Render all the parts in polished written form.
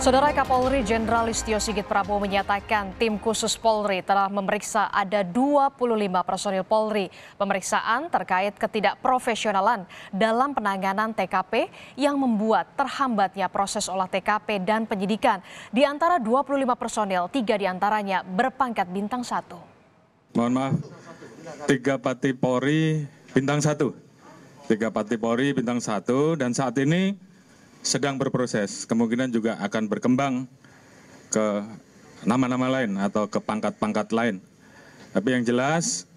Saudara Kapolri Jenderal Listio Sigit Prabowo menyatakan tim khusus Polri telah memeriksa ada 25 personil Polri. Pemeriksaan terkait ketidakprofesionalan dalam penanganan TKP yang membuat terhambatnya proses olah TKP dan penyidikan. Di antara 25 personil, 3 diantaranya berpangkat bintang 1. Mohon maaf, 3 Pati Polri bintang 1. 3 Pati Polri bintang 1 dan saat ini sedang berproses, kemungkinan juga akan berkembang ke nama-nama lain atau ke pangkat-pangkat lain. Tapi yang jelas,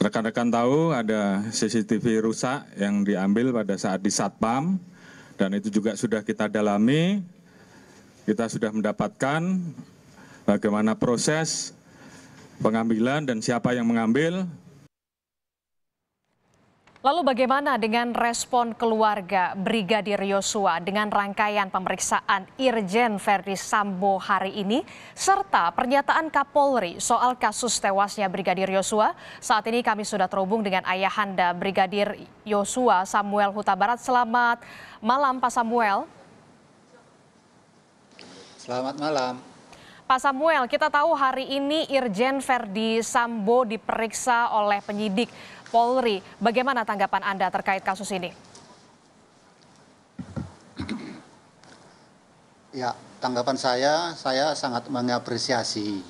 rekan-rekan tahu ada CCTV rusak yang diambil pada saat di Satpam, dan itu juga sudah kita dalami. Kita sudah mendapatkan bagaimana proses pengambilan dan siapa yang mengambil. Lalu bagaimana dengan respon keluarga Brigadir Yosua dengan rangkaian pemeriksaan Irjen Verdi Sambo hari ini serta pernyataan Kapolri soal kasus tewasnya Brigadir Yosua? Saat ini kami sudah terhubung dengan ayahanda Brigadir Yosua, Samuel Huta Barat. Selamat malam Pak Samuel. Selamat malam. Pak Samuel, kita tahu hari ini Irjen Verdi Sambo diperiksa oleh penyidik Polri. Bagaimana tanggapan Anda terkait kasus ini? Ya, tanggapan saya sangat mengapresiasi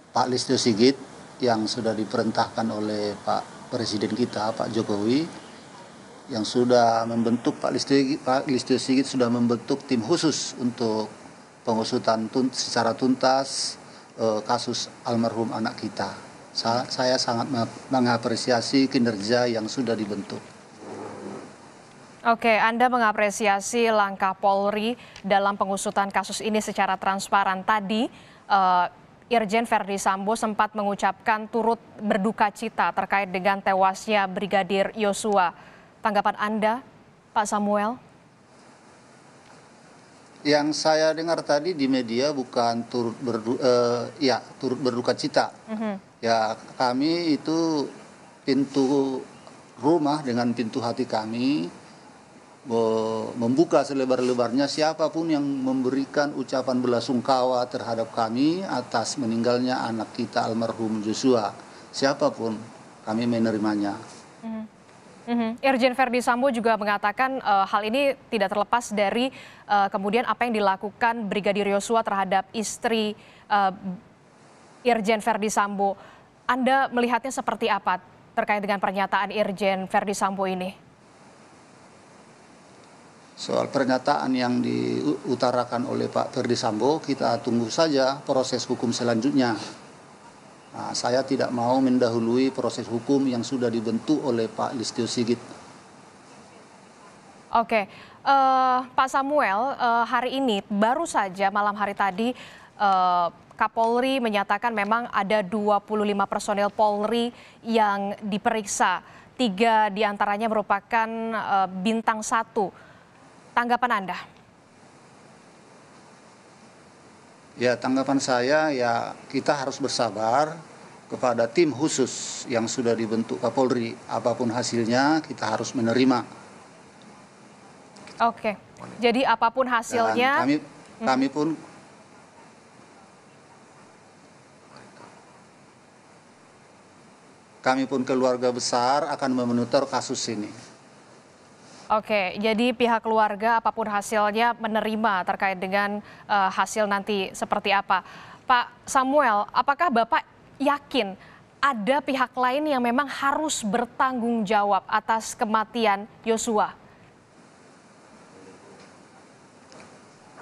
Pak Listio Sigit yang sudah diperintahkan oleh Pak Presiden kita, Pak Jokowi, yang sudah membentuk Pak Listio Sigit sudah membentuk tim khusus untuk pengusutan secara tuntas kasus almarhum anak kita. Saya sangat mengapresiasi kinerja yang sudah dibentuk. Oke, Anda mengapresiasi langkah Polri dalam pengusutan kasus ini secara transparan. Tadi Irjen Verdi Sambo sempat mengucapkan turut berduka cita terkait dengan tewasnya Brigadir Yosua. Tanggapan Anda, Pak Samuel? Yang saya dengar tadi di media bukan turut berduka cita. Ya, kami itu pintu rumah dengan pintu hati kami membuka selebar-lebarnya siapapun yang memberikan ucapan belasungkawa terhadap kami atas meninggalnya anak kita almarhum Joshua. Siapapun kami menerimanya. Irjen Verdi Sambo juga mengatakan hal ini tidak terlepas dari kemudian apa yang dilakukan Brigadir Yosua terhadap istri Irjen Verdi Sambo. Anda melihatnya seperti apa terkait dengan pernyataan Irjen Verdi Sambo ini? Soal pernyataan yang diutarakan oleh Pak Verdi Sambo, kita tunggu saja proses hukum selanjutnya. Nah, saya tidak mau mendahului proses hukum yang sudah dibentuk oleh Pak Listio Sigit. Oke, Pak Samuel, hari ini baru saja malam hari tadi Kapolri menyatakan memang ada 25 personel Polri yang diperiksa. 3 diantaranya merupakan bintang 1. Tanggapan Anda? Ya, tanggapan saya ya kita harus bersabar kepada tim khusus yang sudah dibentuk Kapolri. Apapun hasilnya kita harus menerima. Oke, jadi apapun hasilnya. Dan kami pun keluarga besar akan memonitor kasus ini. Oke, jadi pihak keluarga apapun hasilnya menerima terkait dengan hasil nanti seperti apa. Pak Samuel, apakah Bapak yakin ada pihak lain yang memang harus bertanggung jawab atas kematian Yosua?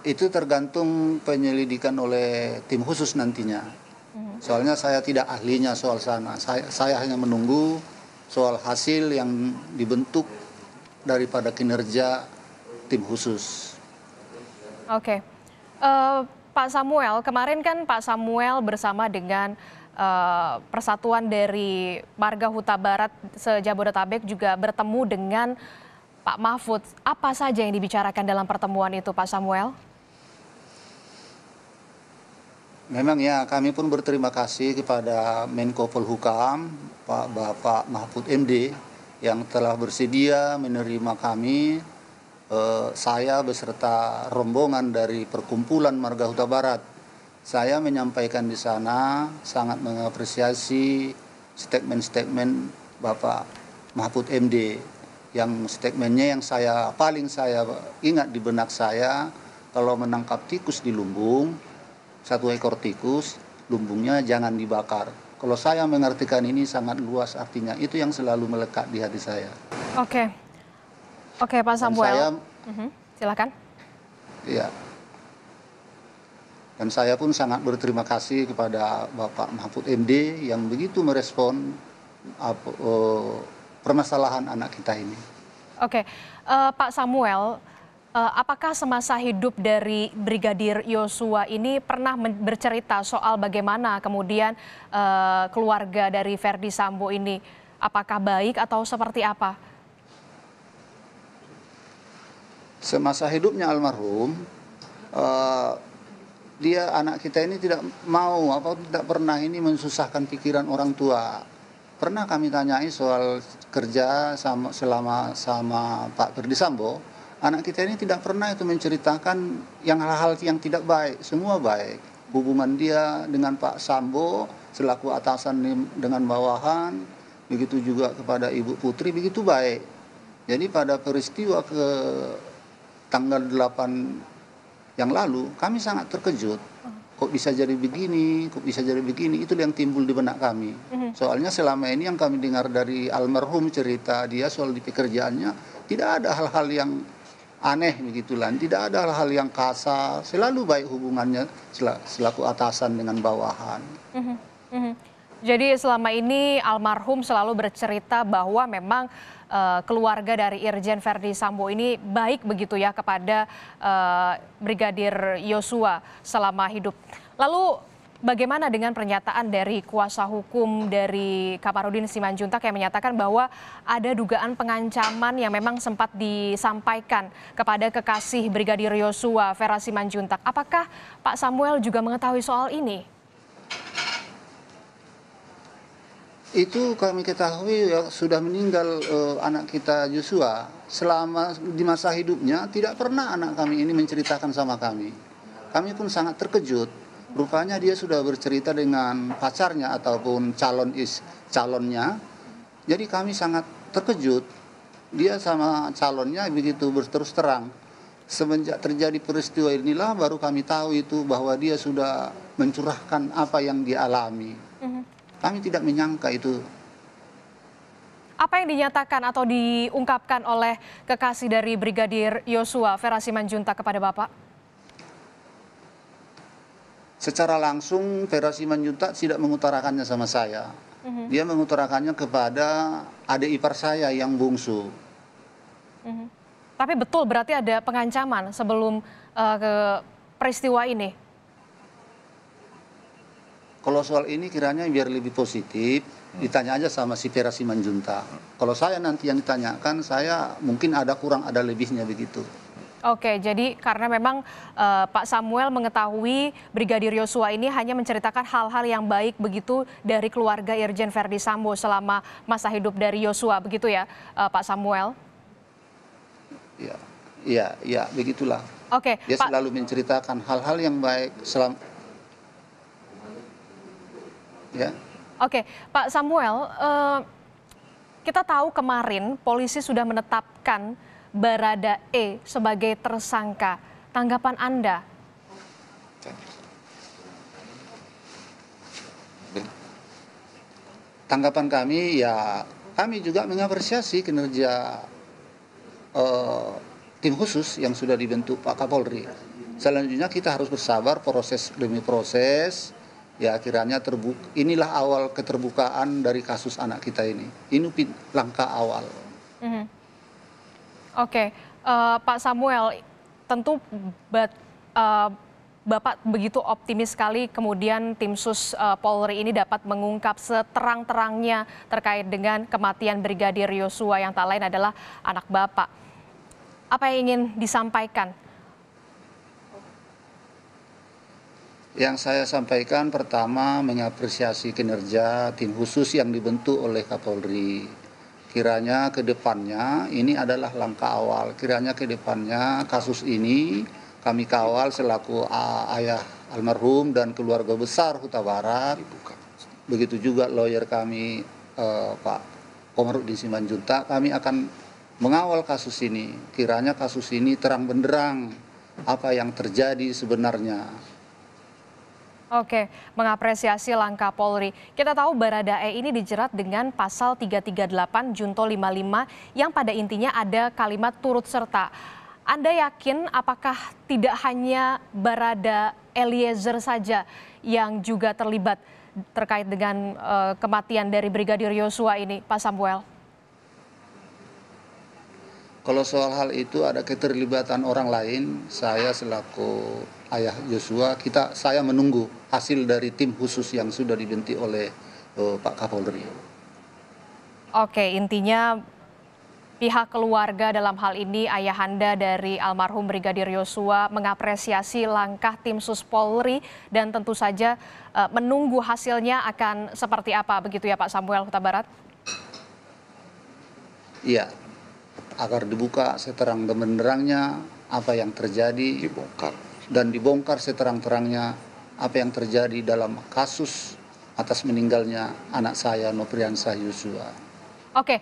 Itu tergantung penyelidikan oleh tim khusus nantinya. Soalnya saya tidak ahlinya soal sana. Saya hanya menunggu soal hasil yang dibentuk daripada kinerja tim khusus. Oke, Pak Samuel, kemarin kan Pak Samuel bersama dengan Persatuan dari Marga Huta Barat se-Jabodetabek juga bertemu dengan Pak Mahfud. Apa saja yang dibicarakan dalam pertemuan itu, Pak Samuel? Memang ya, kami pun berterima kasih kepada Menko Polhukam, Bapak Mahfud MD, yang telah bersedia menerima kami saya beserta rombongan dari Perkumpulan Marga Huta Barat, saya menyampaikan di sana sangat mengapresiasi statement-statement Bapak Mahfud MD, yang statementnya yang paling saya ingat di benak saya, kalau menangkap tikus di lumbung, 1 ekor tikus, lumbungnya jangan dibakar. Kalau saya mengartikan ini sangat luas artinya, itu yang selalu melekat di hati saya. Oke, Pak Samuel. Silakan. Ya. Dan saya pun sangat berterima kasih kepada Bapak Mahfud MD yang begitu merespon permasalahan anak kita ini. Oke, Pak Samuel, apakah semasa hidup dari Brigadir Yosua ini pernah bercerita soal bagaimana kemudian keluarga dari Ferdi Sambo ini, apakah baik atau seperti apa? Semasa hidupnya almarhum, dia anak kita ini tidak mau tidak pernah ini mensusahkan pikiran orang tua. Pernah kami tanyai soal kerja selama Pak Ferdi Sambo, anak kita ini tidak pernah itu menceritakan hal-hal yang tidak baik, semua baik. Hubungan dia dengan Pak Sambo selaku atasan dengan bawahan, begitu juga kepada Ibu Putri begitu baik. Jadi pada peristiwa ke tanggal 8 yang lalu, kami sangat terkejut. Kok bisa jadi begini, itu yang timbul di benak kami. Soalnya selama ini yang kami dengar dari almarhum cerita dia soal di pekerjaannya, tidak ada hal-hal yang aneh begitulah, tidak ada hal-hal yang kasar, selalu baik hubungannya selaku atasan dengan bawahan. Jadi selama ini almarhum selalu bercerita bahwa memang keluarga dari Irjen Ferdi Sambo ini baik begitu ya kepada Brigadir Yosua selama hidup. Lalu bagaimana dengan pernyataan dari kuasa hukum dari Kamarudin Simanjuntak yang menyatakan bahwa ada dugaan pengancaman yang memang sempat disampaikan kepada kekasih Brigadir Yosua, Vera Simanjuntak. Apakah Pak Samuel juga mengetahui soal ini? Itu kami ketahui ya, sudah meninggal anak kita Joshua. Selama di masa hidupnya tidak pernah anak kami ini menceritakan sama kami. Kami pun sangat terkejut. Rupanya dia sudah bercerita dengan pacarnya ataupun calonnya. Jadi kami sangat terkejut. Dia sama calonnya begitu berterus terang. Semenjak terjadi peristiwa inilah baru kami tahu itu bahwa dia sudah mencurahkan apa yang dia alami. Kami tidak menyangka itu. Apa yang dinyatakan atau diungkapkan oleh kekasih dari Brigadir Yosua, Vera Simanjuntak kepada Bapak? Secara langsung Vera Simanjuntak tidak mengutarakannya sama saya. Dia mengutarakannya kepada adik ipar saya yang bungsu. Tapi betul berarti ada pengancaman sebelum ke peristiwa ini? Kalau soal ini kiranya biar lebih positif, ditanya aja sama si Vera Simanjuntak. Kalau saya nanti yang ditanyakan, saya mungkin ada kurang ada lebihnya begitu. Oke, jadi karena memang Pak Samuel mengetahui Brigadir Yosua ini hanya menceritakan hal-hal yang baik begitu dari keluarga Irjen Ferdi Sambo selama masa hidup dari Yosua, begitu ya Pak Samuel? Ya, begitulah. Oke, dia selalu menceritakan hal-hal yang baik selama. Ya. Oke, Pak Samuel, kita tahu kemarin polisi sudah menetapkan Baradae sebagai tersangka. Tanggapan Anda? Tanggapan kami ya, kami juga mengapresiasi kinerja tim khusus yang sudah dibentuk Pak Kapolri. Selanjutnya kita harus bersabar proses demi proses. Ya kiranya inilah awal keterbukaan dari kasus anak kita ini. Ini langkah awal. Oke, Pak Samuel, tentu Bapak begitu optimis sekali kemudian tim sus Polri ini dapat mengungkap seterang-terangnya terkait dengan kematian Brigadir Yosua yang tak lain adalah anak Bapak. Apa yang ingin disampaikan? Yang saya sampaikan pertama mengapresiasi kinerja tim khusus yang dibentuk oleh Kapolri. kiranya ke depannya ini adalah langkah awal. Kiranya ke depannya kasus ini kami kawal selaku ayah almarhum dan keluarga besar Huta Barat. Begitu juga lawyer kami Pak Komarudin Simanjuntak, kami akan mengawal kasus ini. Kiranya kasus ini terang benderang apa yang terjadi sebenarnya. Oke, mengapresiasi langkah Polri. Kita tahu Baradae ini dijerat dengan pasal 338 Junto 55 yang pada intinya ada kalimat turut serta. Anda yakin apakah tidak hanya Barada Eliezer saja yang juga terlibat terkait dengan kematian dari Brigadir Yosua ini, Pak Samuel? Kalau soal hal itu ada keterlibatan orang lain, saya selaku ayah Yosua, saya menunggu hasil dari tim khusus yang sudah dibentuk oleh Pak Kapolri. Oke, intinya pihak keluarga dalam hal ini ayahanda dari almarhum Brigadir Yosua mengapresiasi langkah tim sus Polri dan tentu saja menunggu hasilnya akan seperti apa, begitu ya Pak Samuel Huta Barat? Iya, agar dibuka seterang benderangnya apa yang terjadi, dibongkar seterang-terangnya apa yang terjadi dalam kasus atas meninggalnya anak saya Nofriansah Yosua. Oke,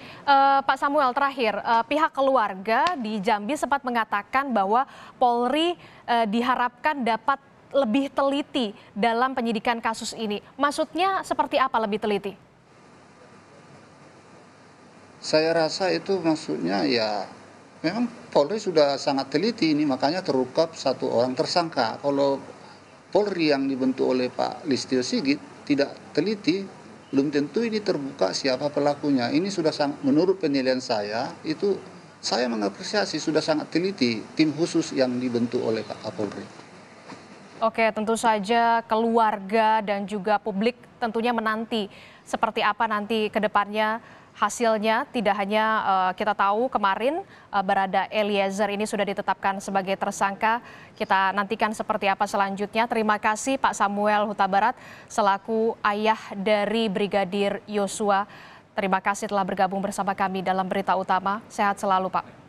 Pak Samuel terakhir, pihak keluarga di Jambi sempat mengatakan bahwa Polri diharapkan dapat lebih teliti dalam penyidikan kasus ini. Maksudnya seperti apa lebih teliti? Saya rasa itu maksudnya ya memang Polri sudah sangat teliti ini, makanya terungkap satu orang tersangka. Kalau Polri yang dibentuk oleh Pak Listio Sigit tidak teliti, belum tentu ini terbuka siapa pelakunya. Ini sudah menurut penilaian saya, itu saya mengapresiasi sudah sangat teliti tim khusus yang dibentuk oleh Pak Kapolri. Oke, tentu saja keluarga dan juga publik tentunya menanti seperti apa nanti ke depannya hasilnya. Tidak hanya kita tahu kemarin Barada Eliezer ini sudah ditetapkan sebagai tersangka. Kita nantikan seperti apa selanjutnya. Terima kasih Pak Samuel Huta Barat selaku ayah dari Brigadir Yosua. Terima kasih telah bergabung bersama kami dalam Berita Utama. Sehat selalu Pak.